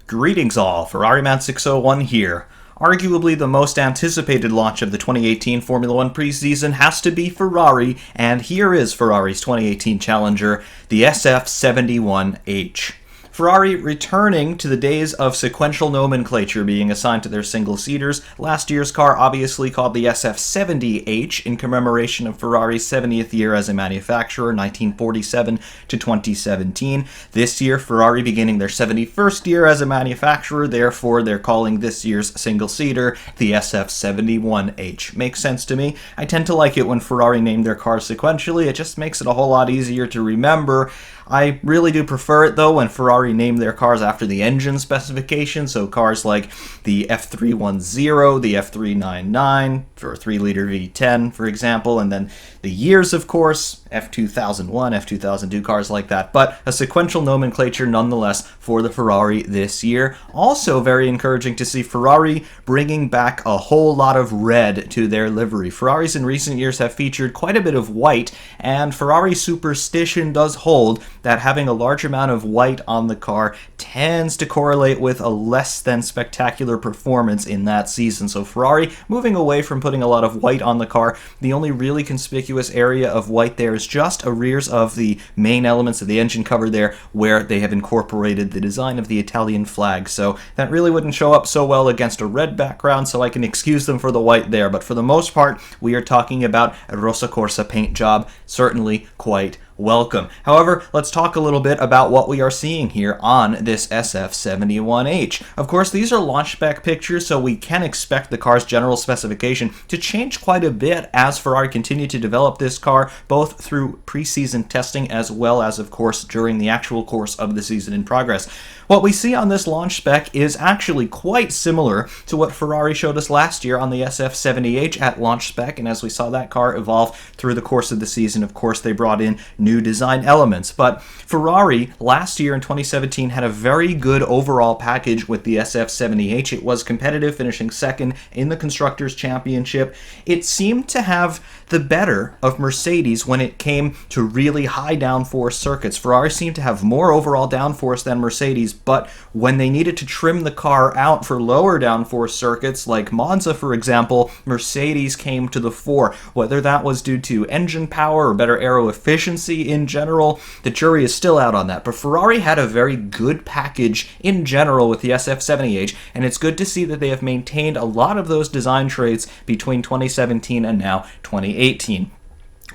Greetings all, Ferrari Man 601 here. Arguably the most anticipated launch of the 2018 Formula One preseason has to be Ferrari, and here is Ferrari's 2018 challenger, the SF71H. Ferrari returning to the days of sequential nomenclature being assigned to their single-seaters. Last year's car obviously called the SF70H in commemoration of Ferrari's 70th year as a manufacturer, 1947 to 2017. This year, Ferrari beginning their 71st year as a manufacturer, therefore they're calling this year's single-seater the SF71H. Makes sense to me. I tend to like it when Ferrari name their cars sequentially. It just makes it a whole lot easier to remember. I really do prefer it, though, when Ferrari name their cars after the engine specification, so cars like the F310, the F399, for a 3-liter V10, for example, and then the years, of course, F2001, F2002, cars like that, but a sequential nomenclature nonetheless for the Ferrari this year. Also very encouraging to see Ferrari bringing back a whole lot of red to their livery. Ferraris in recent years have featured quite a bit of white, and Ferrari superstition does hold that having a large amount of white on the car tends to correlate with a less than spectacular performance in that season. So Ferrari moving away from putting a lot of white on the car. The only really conspicuous area of white there is just a rears of the main elements of the engine cover there, where they have incorporated the design of the Italian flag. So that really wouldn't show up so well against a red background, so I can excuse them for the white there. But for the most part, we are talking about a Rosa Corsa paint job, certainly quite welcome. However, let's talk a little bit about what we are seeing here on this SF71H. Of course, these are launch spec pictures, so we can expect the car's general specification to change quite a bit as Ferrari continue to develop this car, both through preseason testing as well as, of course, during the actual course of the season in progress. What we see on this launch spec is actually quite similar to what Ferrari showed us last year on the SF70H at launch spec, and as we saw that car evolve through the course of the season, of course, they brought in new design elements. But Ferrari last year in 2017 had a very good overall package with the SF70H. It was competitive, finishing second in the Constructors' Championship. It seemed to have the better of Mercedes when it came to really high downforce circuits. Ferrari seemed to have more overall downforce than Mercedes, but when they needed to trim the car out for lower downforce circuits, like Monza, for example, Mercedes came to the fore. Whether that was due to engine power or better aero efficiency in general, the jury is still out on that. But Ferrari had a very good package in general with the SF70H, and it's good to see that they have maintained a lot of those design traits between 2017 and now 2018.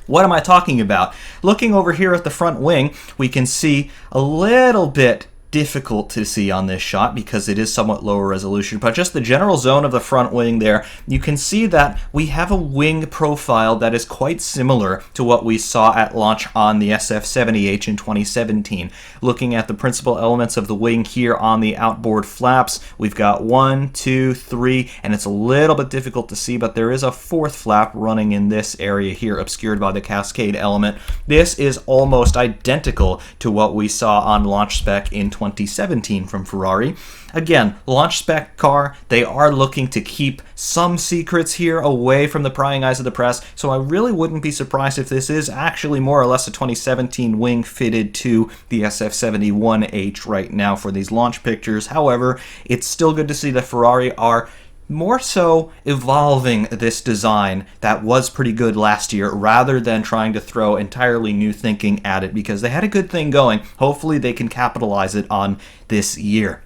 What am I talking about? Looking over here at the front wing, we can see a little bit difficult to see on this shot because it is somewhat lower resolution, but just the general zone of the front wing there, you can see that we have a wing profile that is quite similar to what we saw at launch on the SF70H in 2017. Looking at the principal elements of the wing here on the outboard flaps, we've got 1, 2, 3, and it's a little bit difficult to see, but there is a 4th flap running in this area here, obscured by the cascade element. This is almost identical to what we saw on launch spec in 2017 from Ferrari. Again, launch spec car, they are looking to keep some secrets here away from the prying eyes of the press, so I really wouldn't be surprised if this is actually more or less a 2017 wing fitted to the SF71H right now for these launch pictures. However, it's still good to see that Ferrari are more so evolving this design that was pretty good last year rather than trying to throw entirely new thinking at it, because they had a good thing going. Hopefully they can capitalize it on this year.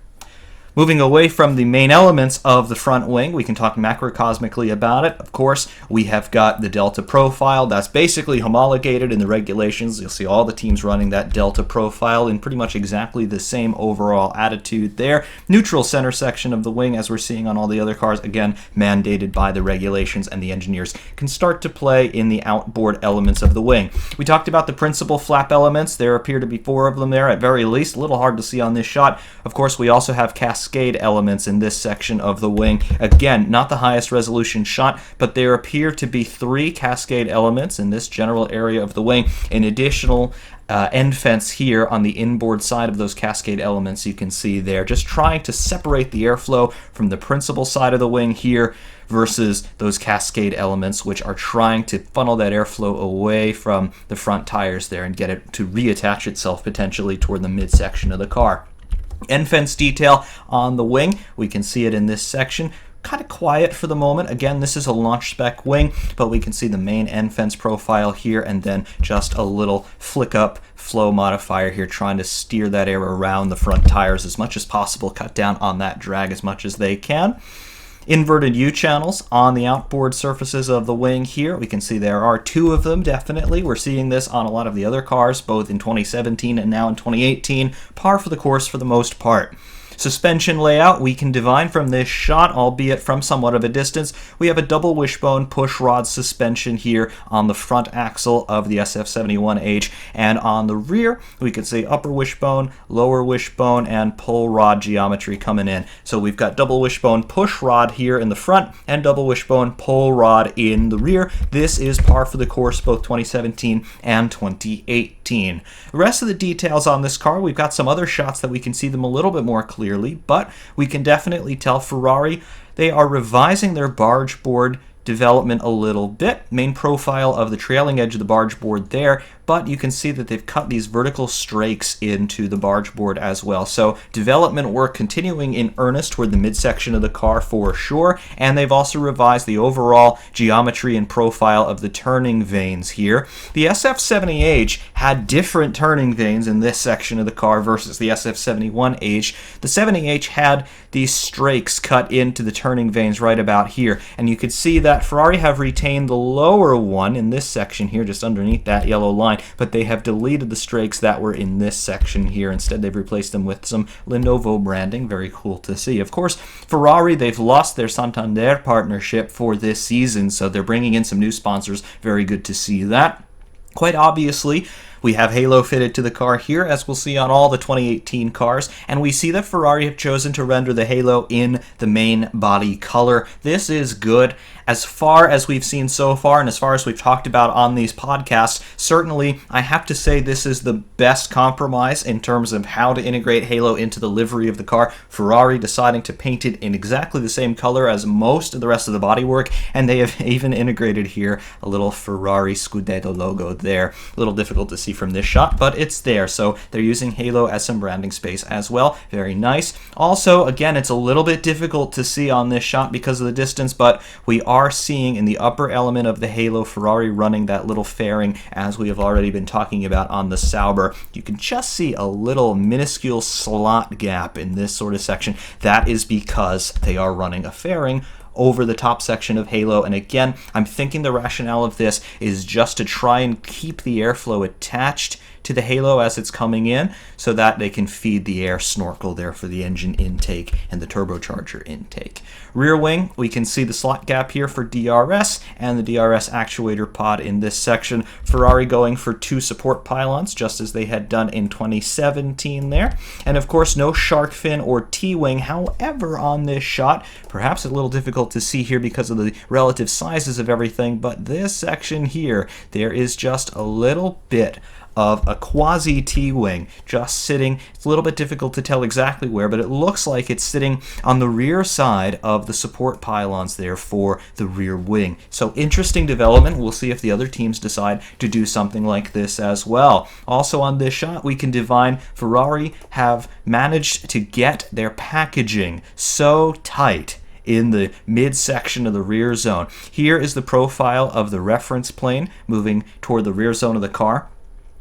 Moving away from the main elements of the front wing, we can talk macrocosmically about it. Of course, we have got the Delta profile. That's basically homologated in the regulations. You'll see all the teams running that Delta profile in pretty much exactly the same overall attitude there. Neutral center section of the wing, as we're seeing on all the other cars, again, mandated by the regulations, and the engineers can start to play in the outboard elements of the wing. We talked about the principal flap elements. There appear to be 4 of them there at very least. A little hard to see on this shot. Of course, we also have cascade elements in this section of the wing. Again, not the highest resolution shot, but there appear to be 3 cascade elements in this general area of the wing. An additional end fence here on the inboard side of those cascade elements you can see there, just trying to separate the airflow from the principal side of the wing here versus those cascade elements, which are trying to funnel that airflow away from the front tires there and get it to reattach itself potentially toward the midsection of the car. End fence detail on the wing, we can see it in this section. Kind of quiet for the moment. Again, this is a launch spec wing, but we can see the main end fence profile here, and then just a little flick up flow modifier here, trying to steer that air around the front tires as much as possible, cut down on that drag as much as they can. Inverted U-channels on the outboard surfaces of the wing here. We can see there are 2 of them, definitely. We're seeing this on a lot of the other cars, both in 2017 and now in 2018. Par for the course for the most part. Suspension layout we can divine from this shot, albeit from somewhat of a distance. We have a double wishbone push rod suspension here on the front axle of the SF71H, and on the rear we can see upper wishbone, lower wishbone, and pull rod geometry coming in. So we've got double wishbone push rod here in the front and double wishbone pull rod in the rear. This is par for the course both 2017 and 2018. The rest of the details on this car, we've got some other shots that we can see them a little bit more clearly, but we can definitely tell Ferrari, they are revising their barge board development a little bit. Main profile of the trailing edge of the barge board there, but you can see that they've cut these vertical strakes into the barge board as well. So development work continuing in earnest toward the midsection of the car for sure, and they've also revised the overall geometry and profile of the turning vanes here. The SF70H had different turning vanes in this section of the car versus the SF71H. The 70H had these strakes cut into the turning vanes right about here, and you could see that Ferrari have retained the lower one in this section here, just underneath that yellow line, but they have deleted the strakes that were in this section here. Instead, they've replaced them with some Lenovo branding. Very cool to see. Of course, Ferrari, they've lost their Santander partnership for this season, so they're bringing in some new sponsors. Very good to see that. Quite obviously, we have halo fitted to the car here, as we'll see on all the 2018 cars, and we see that Ferrari have chosen to render the halo in the main body color. This is good. As far as we've seen so far, and as far as we've talked about on these podcasts, certainly I have to say this is the best compromise in terms of how to integrate halo into the livery of the car. Ferrari deciding to paint it in exactly the same color as most of the rest of the bodywork, and they have even integrated here a little Ferrari Scudetto logo there. A little difficult to see from this shot, but it's there. So they're using halo as some branding space as well. Very nice. Also, again, it's a little bit difficult to see on this shot because of the distance, but we are seeing in the upper element of the halo Ferrari running that little fairing, as we have already been talking about on the Sauber. You can just see a little minuscule slot gap in this sort of section. That is because they are running a fairing over the top section of halo, and again, I'm thinking the rationale of this is just to try and keep the airflow attached to the halo as it's coming in, so that they can feed the air snorkel there for the engine intake and the turbocharger intake. Rear wing, we can see the slot gap here for DRS and the DRS actuator pod in this section. Ferrari going for 2 support pylons, just as they had done in 2017 there. And of course, no shark fin or T-wing. However, on this shot, perhaps a little difficult to see here because of the relative sizes of everything, but this section here, there is just a little bit of a quasi T-wing just sitting. It's a little bit difficult to tell exactly where, but it looks like it's sitting on the rear side of the support pylons there for the rear wing. So interesting development. We'll see if the other teams decide to do something like this as well. Also on this shot, we can divine Ferrari have managed to get their packaging so tight in the midsection of the rear zone. Here is the profile of the reference plane moving toward the rear zone of the car.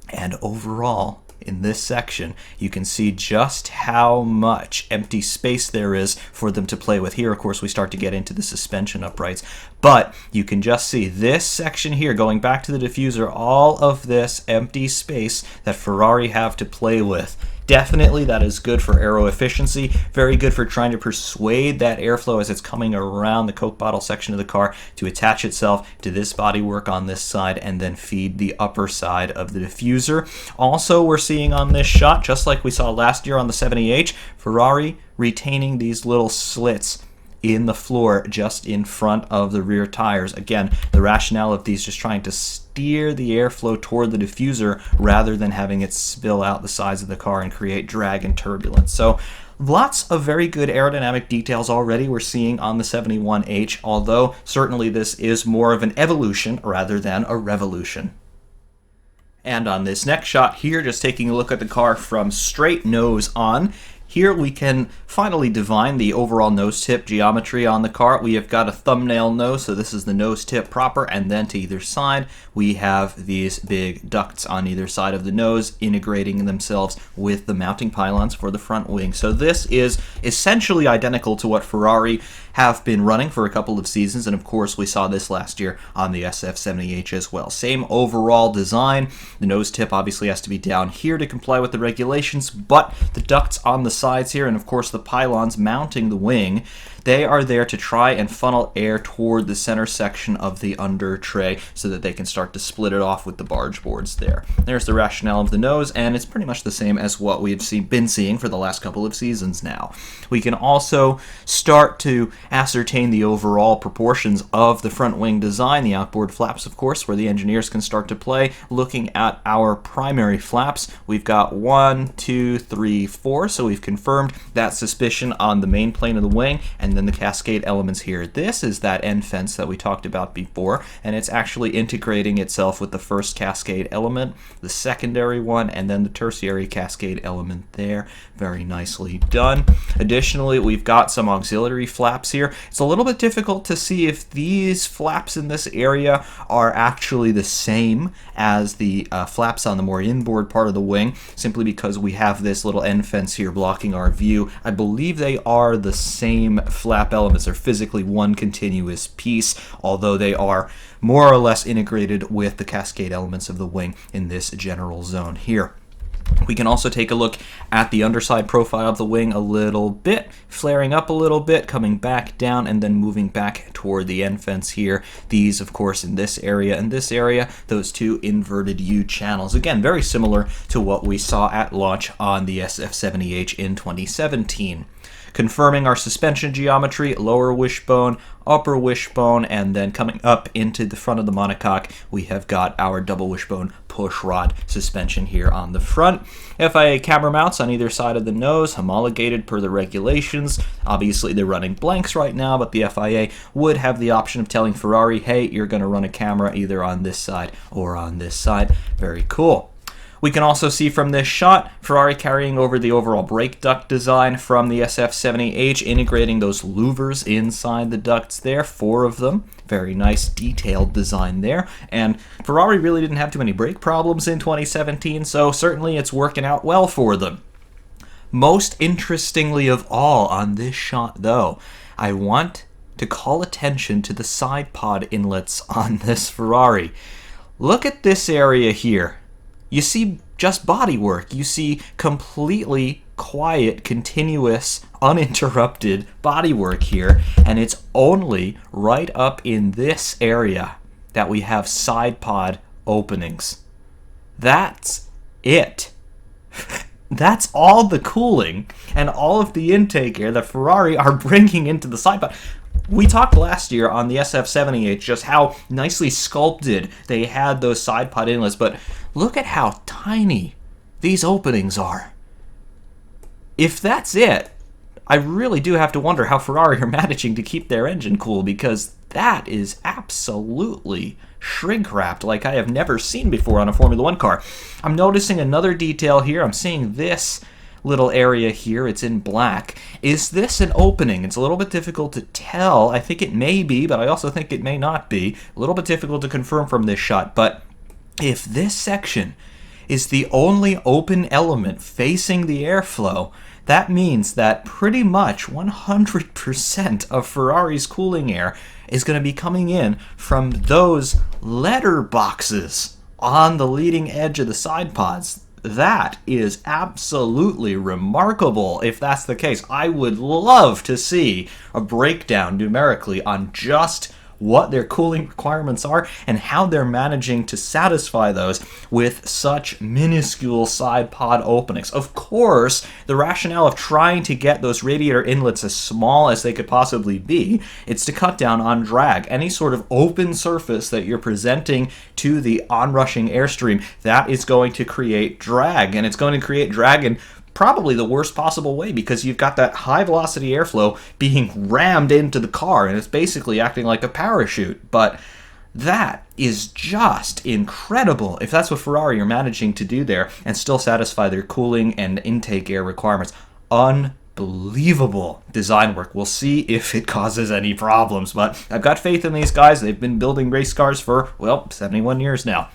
And overall, in this section, you can see just how much empty space there is for them to play with. Here, of course, we start to get into the suspension uprights, but you can just see this section here, going back to the diffuser, all of this empty space that Ferrari have to play with. Definitely that is good for aero efficiency, very good for trying to persuade that airflow as it's coming around the Coke bottle section of the car to attach itself to this bodywork on this side and then feed the upper side of the diffuser. Also, we're seeing on this shot, just like we saw last year on the 70H, Ferrari retaining these little slits in the floor just in front of the rear tires. Again, the rationale of these just trying to steer the airflow toward the diffuser rather than having it spill out the sides of the car and create drag and turbulence. So lots of very good aerodynamic details already we're seeing on the 71H, although certainly this is more of an evolution rather than a revolution. And on this next shot here, just taking a look at the car from straight nose on, Here we can finally divine the overall nose tip geometry on the car. We have got a thumbnail nose, so this is the nose tip proper, and then to either side we have these big ducts on either side of the nose integrating themselves with the mounting pylons for the front wing. So this is essentially identical to what Ferrari have been running for a couple of seasons, and of course we saw this last year on the SF70H as well. Same overall design. The nose tip obviously has to be down here to comply with the regulations, but the ducts on the sides here, and of course the pylons mounting the wing, they are there to try and funnel air toward the center section of the under tray so that they can start to split it off with the barge boards there. There's the rationale of the nose, and it's pretty much the same as what we've been seeing for the last couple of seasons now. We can also start to ascertain the overall proportions of the front wing design, the outboard flaps, of course, where the engineers can start to play. Looking at our primary flaps, we've got 1, 2, 3, 4, so we've confirmed that suspicion on the main plane of the wing, and then the cascade elements here. This is that end fence that we talked about before, and it's actually integrating itself with the first cascade element, the secondary one, and then the tertiary cascade element there. Very nicely done. Additionally, we've got some auxiliary flaps here. It's a little bit difficult to see if these flaps in this area are actually the same as the flaps on the more inboard part of the wing, simply because we have this little end fence here blocking our view. I believe they are the same flap elements. They're physically one continuous piece, although they are more or less integrated with the cascade elements of the wing in this general zone here. We can also take a look at the underside profile of the wing a little bit, flaring up a little bit, coming back down, and then moving back toward the end fence here. These, of course, in this area and this area, those two inverted U channels. Again, very similar to what we saw at launch on the SF70H in 2017. Confirming our suspension geometry, lower wishbone, upper wishbone, and then coming up into the front of the monocoque, we have got our double wishbone push rod suspension here on the front. FIA camera mounts on either side of the nose, homologated per the regulations. Obviously, they're running blanks right now, but the FIA would have the option of telling Ferrari, hey, you're going to run a camera either on this side or on this side. Very cool. We can also see from this shot, Ferrari carrying over the overall brake duct design from the SF70H, integrating those louvers inside the ducts there, 4 of them. Very nice detailed design there. And Ferrari really didn't have too many brake problems in 2017, so certainly it's working out well for them. Most interestingly of all on this shot, though, I want to call attention to the side pod inlets on this Ferrari. Look at this area here. You see just bodywork. You see completely quiet, continuous, uninterrupted bodywork here, and it's only right up in this area that we have side pod openings. That's it. That's all the cooling and all of the intake air that Ferrari are bringing into the side pod. We talked last year on the SF70H just how nicely sculpted they had those side pod inlets, but look at how tiny these openings are. If that's it, I really do have to wonder how Ferrari are managing to keep their engine cool, because that is absolutely shrink-wrapped like I have never seen before on a Formula One car. I'm noticing another detail here. I'm seeing this little area here. It's in black. Is this an opening? It's a little bit difficult to tell. I think it may be, but I also think it may not be. A little bit difficult to confirm from this shot, but if this section is the only open element facing the airflow, that means that pretty much 100% of Ferrari's cooling air is going to be coming in from those letter boxes on the leading edge of the side pods. That is absolutely remarkable if that's the case. I would love to see a breakdown numerically on just what their cooling requirements are and how they're managing to satisfy those with such minuscule side pod openings. Of course, the rationale of trying to get those radiator inlets as small as they could possibly be, it's to cut down on drag. Any sort of open surface that you're presenting to the onrushing airstream, that is going to create drag, and it's going to create drag in probably the worst possible way, because you've got that high velocity airflow being rammed into the car, and it's basically acting like a parachute. But that is just incredible if that's what Ferrari are managing to do there and still satisfy their cooling and intake air requirements. Unbelievable design work. We'll see if it causes any problems, but I've got faith in these guys. They've been building race cars for, well, 71 years now.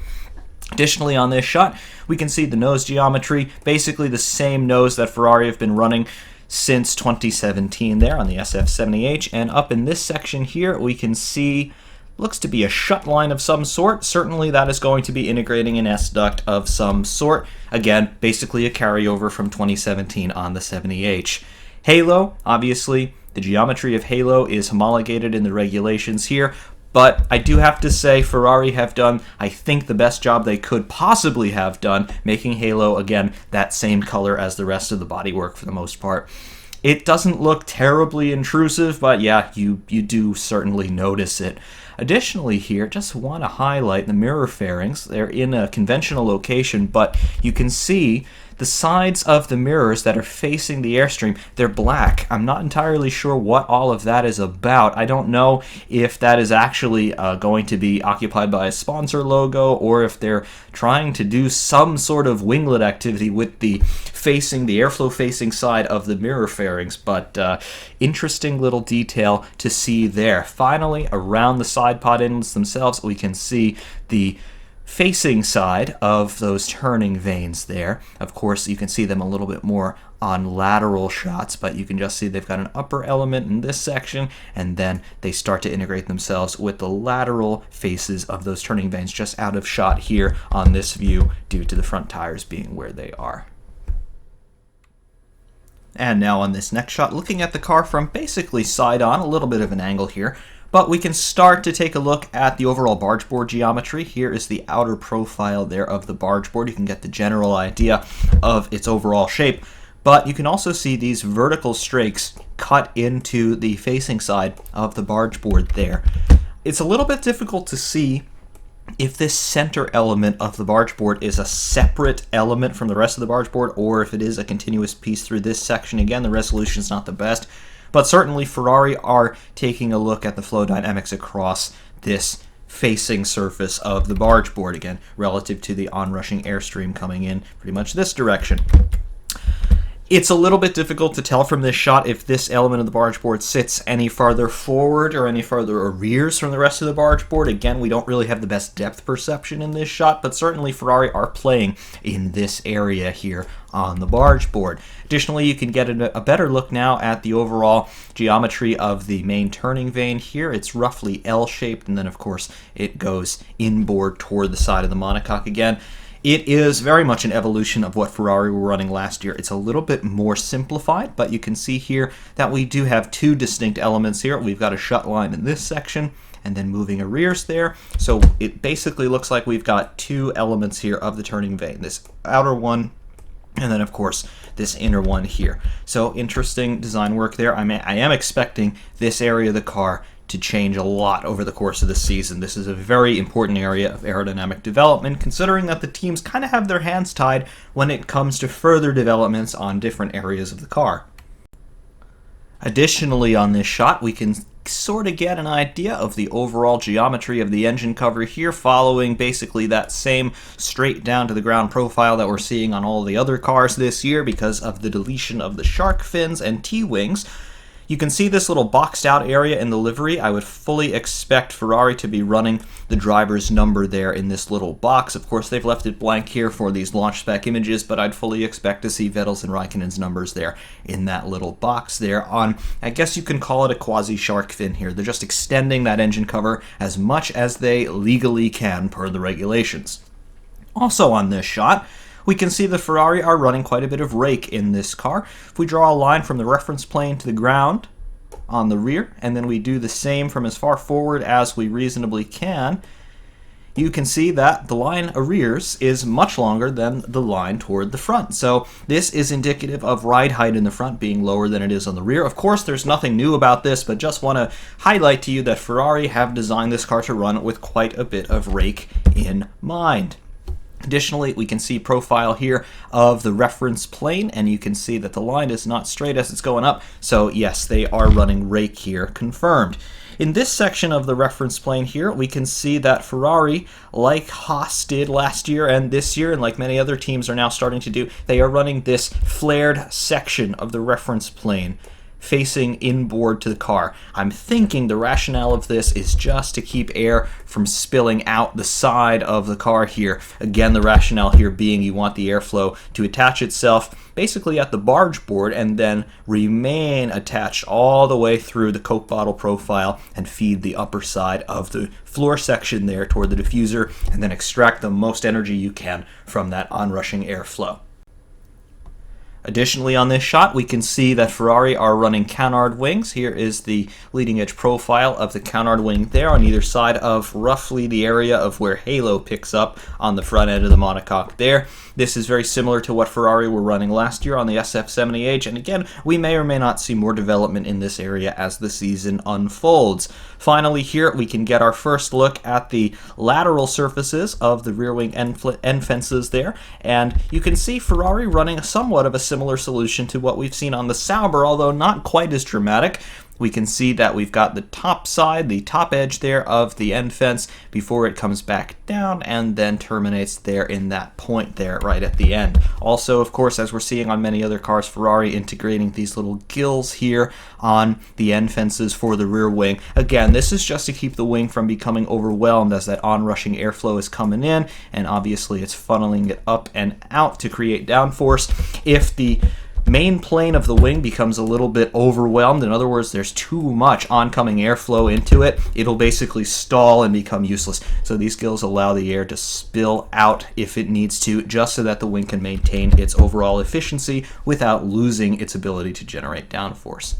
Additionally, on this shot, we can see the nose geometry, basically the same nose that Ferrari have been running since 2017 there on the SF70H. And up in this section here, we can see, looks to be a shut line of some sort. Certainly that is going to be integrating an S-duct of some sort. Again, basically a carryover from 2017 on the 70H. Halo, obviously, the geometry of Halo is homologated in the regulations here. But I do have to say Ferrari have done, I think, the best job they could possibly have done, making Halo, again, that same color as the rest of the bodywork for the most part. It doesn't look terribly intrusive, but yeah, you do certainly notice it. Additionally here, just want to highlight the mirror fairings. They're in a conventional location, but you can see the sides of the mirrors that are facing the Airstream, they're black. I'm not entirely sure what all of that is about. I don't know if that is actually going to be occupied by a sponsor logo, or if they're trying to do some sort of winglet activity with the airflow facing side of the mirror fairings, but interesting little detail to see there. Finally, around the side pod inlets themselves, we can see the facing side of those turning vanes there. Of course, you can see them a little bit more on lateral shots, but you can just see they've got an upper element in this section, and then they start to integrate themselves with the lateral faces of those turning vanes just out of shot here on this view due to the front tires being where they are. And now on this next shot, looking at the car from basically side on, a little bit of an angle here, but we can start to take a look at the overall barge board geometry. Here is the outer profile there of the barge board. You can get the general idea of its overall shape, but you can also see these vertical strakes cut into the facing side of the barge board there. It's a little bit difficult to see if this center element of the barge board is a separate element from the rest of the barge board, or if it is a continuous piece through this section. Again, the resolution is not the best, but certainly Ferrari are taking a look at the flow dynamics across this facing surface of the barge board, again, relative to the onrushing airstream coming in pretty much this direction. It's a little bit difficult to tell from this shot if this element of the barge board sits any farther forward or any farther arrears from the rest of the barge board. Again, we don't really have the best depth perception in this shot, but certainly Ferrari are playing in this area here on the barge board. Additionally, you can get a better look now at the overall geometry of the main turning vane here. It's roughly L-shaped, and then of course it goes inboard toward the side of the monocoque again. It is very much an evolution of what Ferrari were running last year. It's a little bit more simplified, but you can see here that we do have two distinct elements here. We've got a shut line in this section, and then moving arrears there. So it basically looks like we've got two elements here of the turning vane. This outer one, and then of course this inner one here. So interesting design work there. I am expecting this area of the car to change a lot over the course of the season. This is a very important area of aerodynamic development, considering that the teams kind of have their hands tied when it comes to further developments on different areas of the car. Additionally, on this shot, we can sort of get an idea of the overall geometry of the engine cover here, following basically that same straight down to the ground profile that we're seeing on all the other cars this year because of the deletion of the shark fins and T-wings. You can see this little boxed out area in the livery. I would fully expect Ferrari to be running the driver's number there in this little box. Of course, they've left it blank here for these launch spec images, but I'd fully expect to see Vettel's and Raikkonen's numbers there in that little box there on, I guess you can call it a quasi-shark fin here. They're just extending that engine cover as much as they legally can per the regulations. Also on this shot, we can see that Ferrari are running quite a bit of rake in this car. If we draw a line from the reference plane to the ground on the rear, and then we do the same from as far forward as we reasonably can, you can see that the line arrears is much longer than the line toward the front. So this is indicative of ride height in the front being lower than it is on the rear. Of course, there's nothing new about this, but just want to highlight to you that Ferrari have designed this car to run with quite a bit of rake in mind. Additionally, we can see profile here of the reference plane, and you can see that the line is not straight as it's going up. So yes, they are running Rake here, confirmed. In this section of the reference plane here, we can see that Ferrari, like Haas did last year and this year, and like many other teams are now starting to do, they are running this flared section of the reference plane facing inboard to the car. I'm thinking the rationale of this is just to keep air from spilling out the side of the car here. Again, the rationale here being you want the airflow to attach itself basically at the barge board and then remain attached all the way through the Coke bottle profile and feed the upper side of the floor section there toward the diffuser, and then extract the most energy you can from that onrushing airflow. Additionally, on this shot, we can see that Ferrari are running canard wings. Here is the leading edge profile of the canard wing there on either side of roughly the area of where halo picks up on the front end of the monocoque there. This is very similar to what Ferrari were running last year on the SF70H, and again, we may or may not see more development in this area as the season unfolds. Finally, here we can get our first look at the lateral surfaces of the rear wing end fences there, and you can see Ferrari running somewhat of a similar solution to what we've seen on the Sauber, although not quite as dramatic. We can see that we've got the top side, the top edge there of the end fence before it comes back down and then terminates there in that point there right at the end. Also, of course, as we're seeing on many other cars, Ferrari integrating these little gills here on the end fences for the rear wing. Again, this is just to keep the wing from becoming overwhelmed as that onrushing airflow is coming in, and obviously it's funneling it up and out to create downforce. If the main plane of the wing becomes a little bit overwhelmed, in other words, there's too much oncoming airflow into it, it'll basically stall and become useless. So these gills allow the air to spill out if it needs to, just so that the wing can maintain its overall efficiency without losing its ability to generate downforce.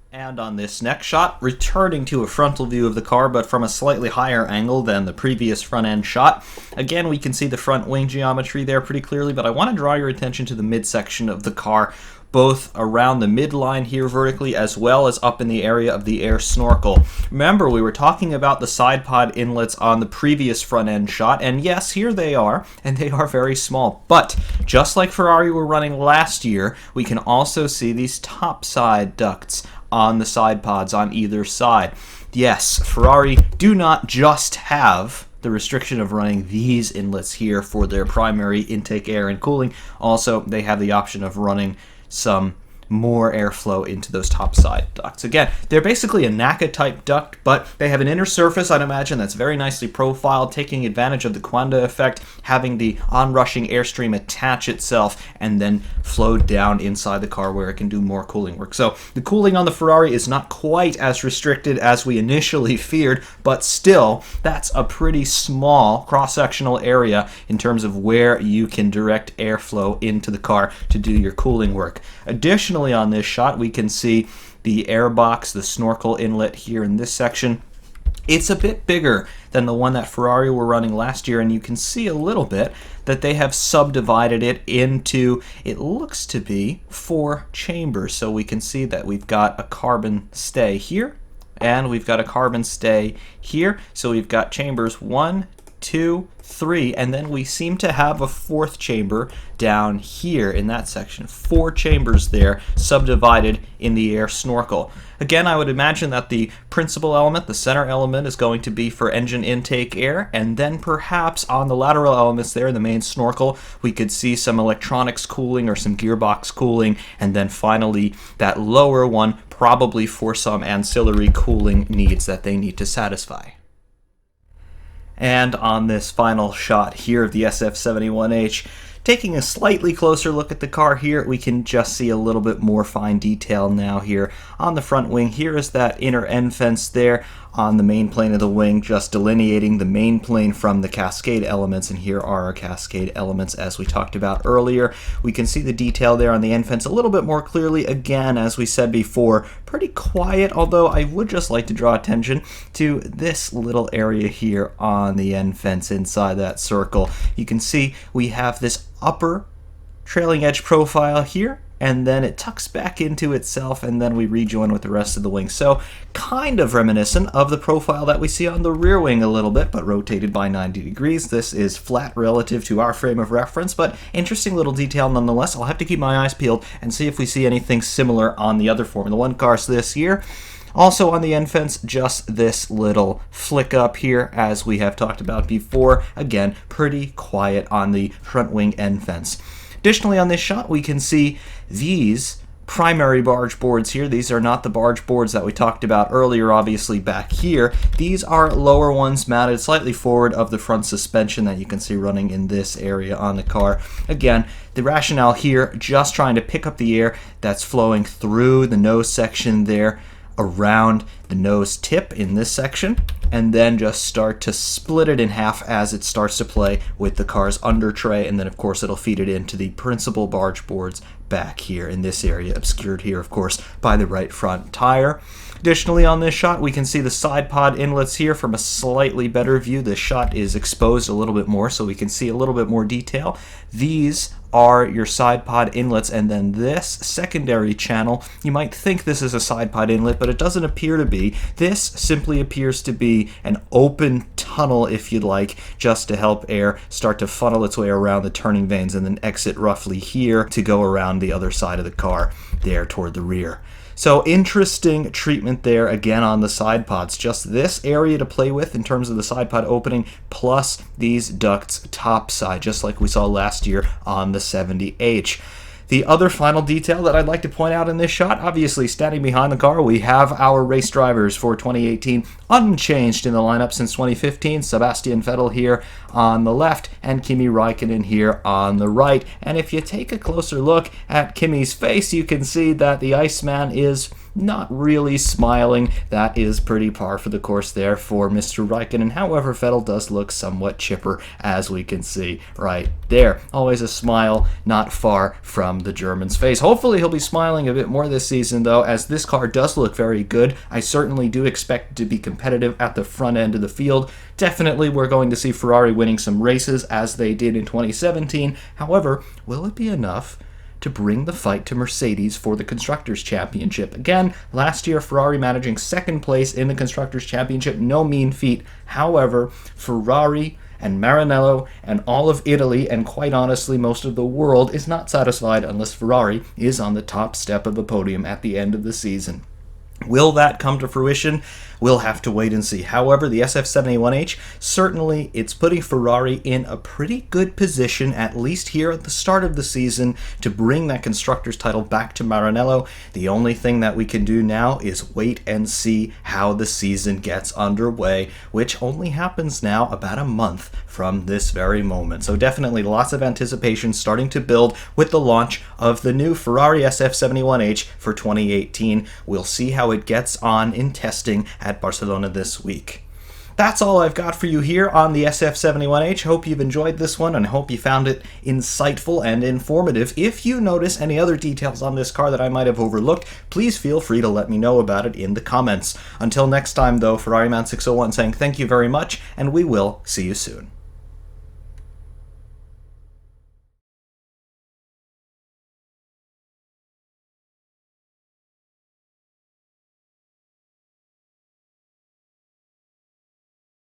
And on this next shot, returning to a frontal view of the car, but from a slightly higher angle than the previous front-end shot. Again, we can see the front wing geometry there pretty clearly, but I want to draw your attention to the midsection of the car, both around the midline here vertically as well as up in the area of the air snorkel. Remember, we were talking about the side pod inlets on the previous front-end shot, and yes, here they are, and they are very small. But just like Ferrari were running last year, we can also see these top side ducts on the side pods on either side. Yes, Ferrari do not just have the restriction of running these inlets here for their primary intake air and cooling. Also, they have the option of running some more airflow into those top side ducts. Again, they're basically a NACA type duct, but they have an inner surface, I'd imagine, that's very nicely profiled, taking advantage of the Quanda effect, having the onrushing airstream attach itself and then flow down inside the car where it can do more cooling work. So the cooling on the Ferrari is not quite as restricted as we initially feared, but still, that's a pretty small cross-sectional area in terms of where you can direct airflow into the car to do your cooling work. Additionally, on this shot, we can see the airbox, the snorkel inlet here in this section. It's a bit bigger than the one that Ferrari were running last year, and you can see a little bit that they have subdivided it into, it looks to be 4 chambers. So we can see that we've got a carbon stay here, and we've got a carbon stay here. So we've got chambers 1, 2, 3, and then we seem to have a 4th chamber down here in that section. 4 chambers there, subdivided in the air snorkel. Again, I would imagine that the principal element, the center element, is going to be for engine intake air, and then perhaps on the lateral elements there in the main snorkel, we could see some electronics cooling or some gearbox cooling, and then finally that lower one probably for some ancillary cooling needs that they need to satisfy. And on this final shot here of the SF71H, taking a slightly closer look at the car here, we can just see a little bit more fine detail now here on the front wing. Here is that inner end fence there on the main plane of the wing, just delineating the main plane from the cascade elements, and here are our cascade elements as we talked about earlier. We can see the detail there on the end fence a little bit more clearly. Again, as we said before, pretty quiet, although I would just like to draw attention to this little area here on the end fence inside that circle. You can see we have this upper trailing edge profile here, and then it tucks back into itself, and then we rejoin with the rest of the wing. So kind of reminiscent of the profile that we see on the rear wing a little bit, but rotated by 90 degrees. This is flat relative to our frame of reference, but interesting little detail nonetheless. I'll have to keep my eyes peeled and see if we see anything similar on the other Formula One cars this year. Also on the end fence, just this little flick up here, as we have talked about before. Again, pretty quiet on the front wing end fence. Additionally, on this shot, we can see these primary barge boards here. These are not the barge boards that we talked about earlier, obviously back here. These are lower ones mounted slightly forward of the front suspension that you can see running in this area on the car. Again, the rationale here, just trying to pick up the air that's flowing through the nose section there, around the nose tip in this section, and then just start to split it in half as it starts to play with the car's under tray, and then of course it'll feed it into the principal barge boards back here in this area, obscured here of course by the right front tire. Additionally, on this shot, we can see the side pod inlets here from a slightly better view. This shot is exposed a little bit more, so we can see a little bit more detail. These are your side pod inlets, and then this secondary channel, you might think this is a side pod inlet, but it doesn't appear to be. This simply appears to be an open tunnel, if you'd like, just to help air start to funnel its way around the turning vanes and then exit roughly here to go around the other side of the car there toward the rear. So interesting treatment there again on the side pods. Just this area to play with in terms of the side pod opening, plus these ducts top side, just like we saw last year on the 70H. The other final detail that I'd like to point out in this shot, obviously standing behind the car, we have our race drivers for 2018 unchanged in the lineup since 2015. Sebastian Vettel here on the left and Kimi Räikkönen here on the right. And if you take a closer look at Kimi's face, you can see that the Iceman is not really smiling. That is pretty par for the course there for Mr. Räikkönen. However, Vettel does look somewhat chipper, as we can see right there. Always a smile not far from the German's face. Hopefully he'll be smiling a bit more this season, though, as this car does look very good. I certainly do expect it to be competitive at the front end of the field. Definitely we're going to see Ferrari winning some races as they did in 2017. However, will it be enough to bring the fight to Mercedes for the Constructors' Championship? Again, last year Ferrari managing second place in the Constructors' Championship, no mean feat. However, Ferrari and Maranello and all of Italy, and quite honestly most of the world, is not satisfied unless Ferrari is on the top step of the podium at the end of the season. Will that come to fruition? We'll have to wait and see. However, the SF71H, certainly it's putting Ferrari in a pretty good position, at least here at the start of the season, to bring that Constructors' title back to Maranello. The only thing that we can do now is wait and see how the season gets underway, which only happens now about a month from this very moment. So definitely lots of anticipation starting to build with the launch of the new Ferrari SF71H for 2018. We'll see how it gets on in testing at Barcelona this week. That's all I've got for you here on the SF71H. Hope you've enjoyed this one and hope you found it insightful and informative. If you notice any other details on this car that I might have overlooked, please feel free to let me know about it in the comments. Until next time though, Ferrari Man 601 saying thank you very much, and we will see you soon.